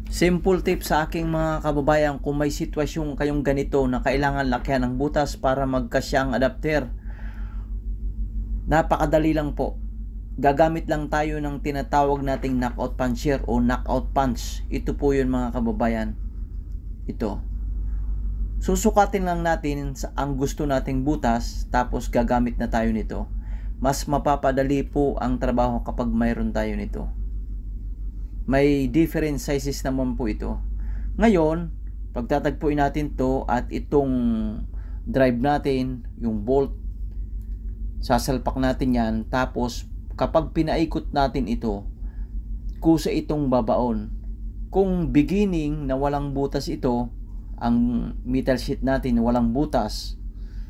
Simple tip sa aking mga kababayan, kung may sitwasyon kayong ganito na kailangan lakyan ng butas para magkasya ang adapter, napakadali lang po. Gagamit lang tayo ng tinatawag nating knockout puncher o knockout punch. Ito po yun mga kababayan. Ito. Susukatin lang natin ang gusto nating butas, tapos gagamit na tayo nito. Mas mapapadali po ang trabaho kapag mayroon tayo nito. May different sizes naman po ito. Ngayon, pagtatagpuin natin to at itong drive natin, yung bolt, sasalpak natin yan. Tapos, kapag pinaikot natin ito, kusa itong babaon. Kung beginning na walang butas ito, ang metal sheet natin walang butas,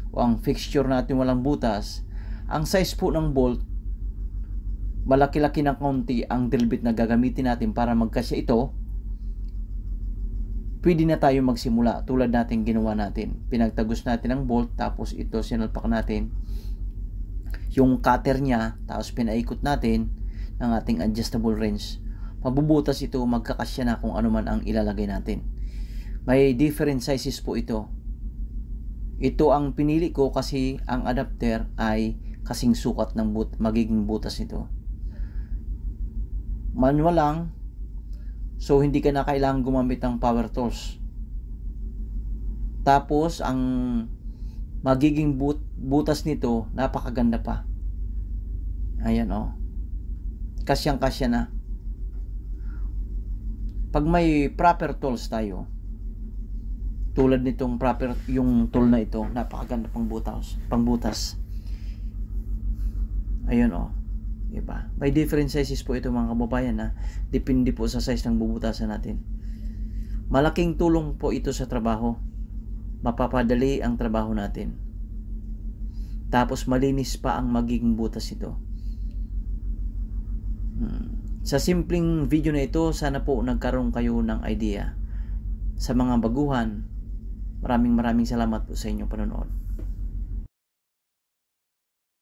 o ang fixture natin walang butas, ang size po ng bolt, malaki-laki ng konti ang drill bit na gagamitin natin para magkasya ito, pwede na tayo magsimula tulad natin ginawa natin. Pinagtagos natin ang bolt, tapos ito sinalpak natin yung cutter niya, tapos pinaikot natin ng ating adjustable wrench. Mabubutas ito, magkakasya na kung ano man ang ilalagay natin. May different sizes po ito. Ito ang pinili ko kasi ang adapter ay kasing sukat ng magiging butas nito. Manual lang, so hindi ka na kailangan gumamit ng power tools. Tapos ang magiging butas nito, napakaganda pa. Ayan oh. Kasyang kasya na. Pag may proper tools tayo, tulad nitong proper yung tool na ito, napakaganda pangbutas. Ayun oh. Diba? May different sizes po ito mga kababayan, na depende po sa size ng bubutasan natin. Malaking tulong po ito sa trabaho. Mapapadali ang trabaho natin. Tapos malinis pa ang magiging butas ito. Sa simpleng video na ito, sana po nagkaroon kayo ng idea. Sa mga baguhan, maraming salamat po sa inyong panonood.